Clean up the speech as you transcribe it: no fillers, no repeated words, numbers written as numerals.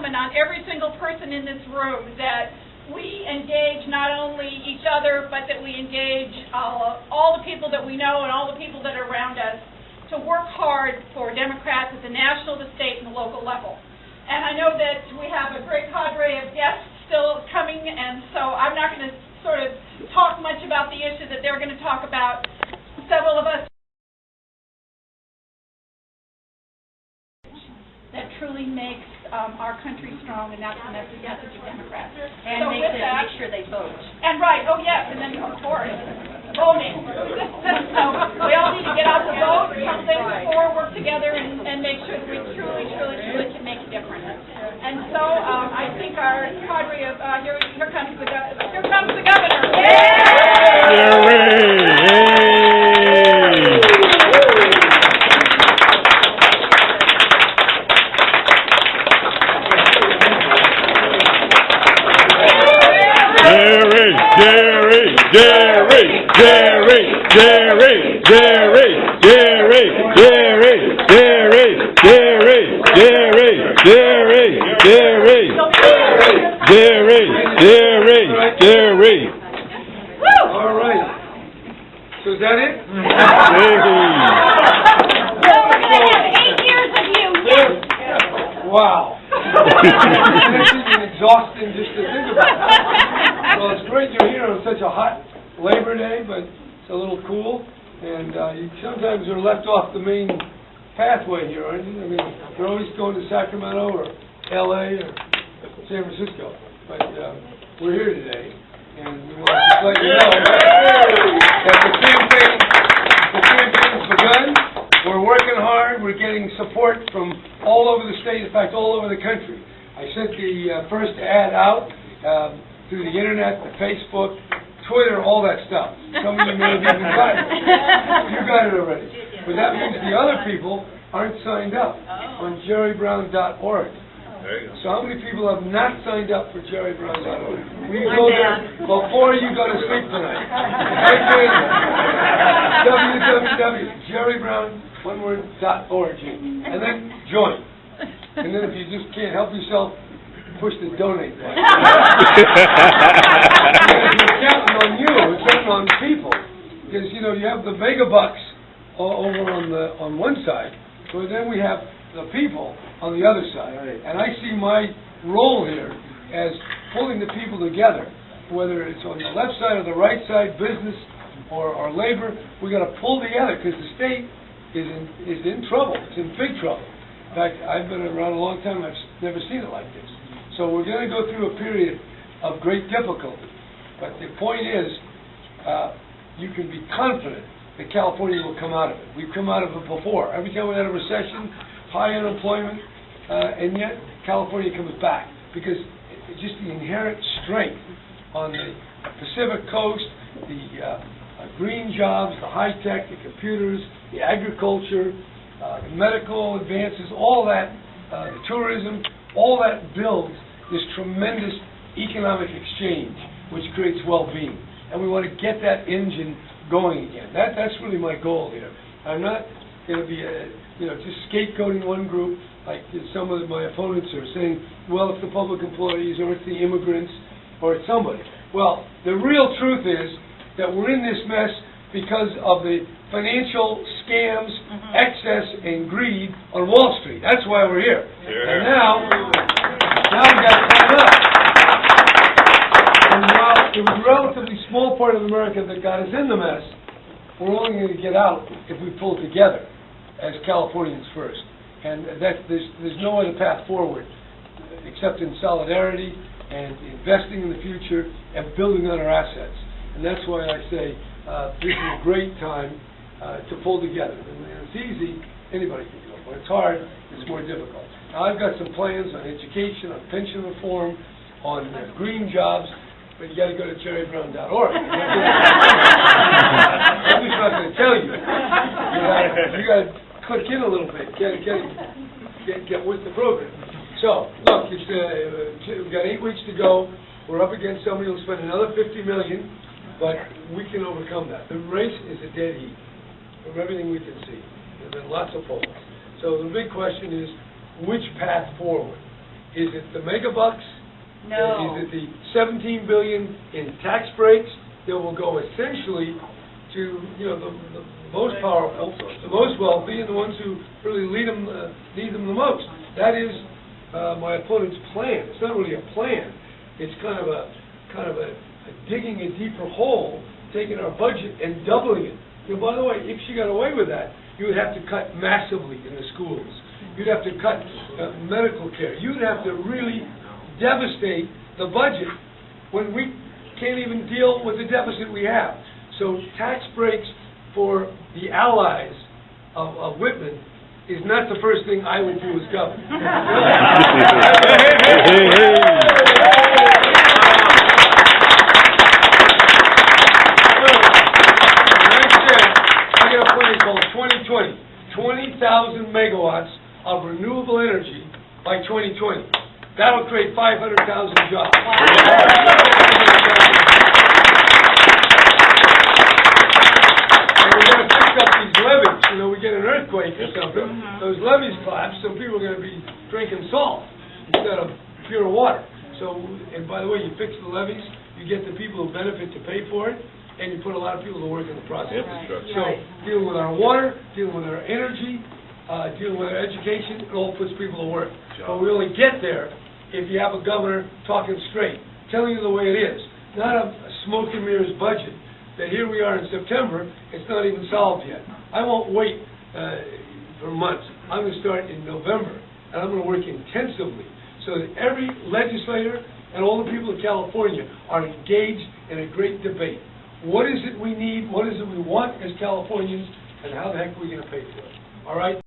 incumbent on every single person in this room that we engage not only each other, but that we engage all the people that we know and all the people that are around us to work hard for Democrats at the national, the state, and the local level. And I know that we have a great cadre of guests still coming, and so I'm not going to sort of talk much about the issue that they're going to talk about. Several of us that truly makes our country strong, and that's the message of Democrats. And so make sure they vote. And right, oh yes, and then of course, voting. So we all need to get out the vote, some things before, work together, and make sure that we truly can make a difference. And so I think our cadre of, here comes the governor. Jerry. All right. So is that it? So we're going to have 8 years of you. Yes. Wow. This is exhausting just to think about. Well, it's great you're here on such a hot Labor Day, but it's a little cool, and you sometimes are left off the main pathway here, aren't you? I mean, you're always going to Sacramento or L.A. or San Francisco, but we're here today, and we want to just let you know that the campaign's begun. We're working hard. We're getting support from all over the state, in fact, all over the country. I sent the first ad out through the internet, the Facebook, Twitter, all that stuff. Some of you may have even got it. You got it already. But that means the other people aren't signed up on jerrybrown.org. So how many people have not signed up for jerrybrown.org? We go there before you go to sleep tonight. www.jerrybrown.org, and then join. And then if you just can't help yourself, push the donate button. We're counting on you. We're counting on people, because you have the mega bucks over on one side, but then we have the people on the other side. And I see my role here as pulling the people together, whether it's on the left side or the right side, business or labor. We got to pull together because the state is in trouble. It's in big trouble. In fact, I've been around a long time. I've never seen it like this. So we're going to go through a period of great difficulty. But the point is, you can be confident that California will come out of it. We've come out of it before. Every time we had a recession, high unemployment, and yet California comes back because it's just the inherent strength on the Pacific Coast, the green jobs, the high tech, the computers, the agriculture, the medical advances, all that, the tourism, all that builds this tremendous economic exchange, which creates well-being. And we want to get that engine going again. That's really my goal here. I'm not going to be just scapegoating one group like some of my opponents are saying, well, it's the public employees or it's the immigrants or it's somebody. Well, the real truth is that we're in this mess because of the financial scams, excess, and greed on Wall Street. That's why we're here. And now we got to clean up. And while it was a relatively small part of America that got us in the mess, we're only going to get out if we pull together as Californians first. And there's no other path forward except in solidarity and investing in the future and building on our assets. And that's why I say this is a great time to pull together. And it's easy, anybody can do it. When it's hard, it's more difficult. Now I've got some plans on education, on pension reform, on green jobs, but you got to go to jerrybrown.org. I'm just not going to tell you. You got to click in a little bit, get with the program. So, look, we've got 8 weeks to go. We're up against somebody who'll spend another $50 million, but we can overcome that. The race is a dead heat, from everything we can see. There have been lots of polls. So the big question is, which path forward? Is it the mega bucks? No. Is it the 17 billion in tax breaks that will go essentially to, you know, the most powerful, the most wealthy, and the ones who really need them the most? That is my opponent's plan. It's not really a plan. It's kind of a digging a deeper hole, taking our budget and doubling it. You know, by the way, if she got away with that, you would have to cut massively in the schools. You'd have to cut medical care. You'd have to really devastate the budget when we can't even deal with the deficit we have. So tax breaks for the allies of Whitman is not the first thing I would do as governor. I got a plan called 2020, 20,000 megawatts of renewable energy by 2020. That'll create 500,000 jobs. And we're going to fix up these levees. You know, we get an earthquake or something, those levees collapse, so people are going to be drinking salt instead of pure water. So, and by the way, you fix the levees, you get the people who benefit to pay for it, and you put a lot of people to work in the process. So, dealing with our water, dealing with our energy, dealing with our education, it all puts people to work. But we only get there if you have a governor talking straight, telling you the way it is, not a smoke and mirrors budget, that here we are in September, it's not even solved yet. I won't wait for months. I'm going to start in November, and I'm going to work intensively so that every legislator and all the people of California are engaged in a great debate. What is it we need, what is it we want as Californians, and how the heck are we going to pay for it? All right?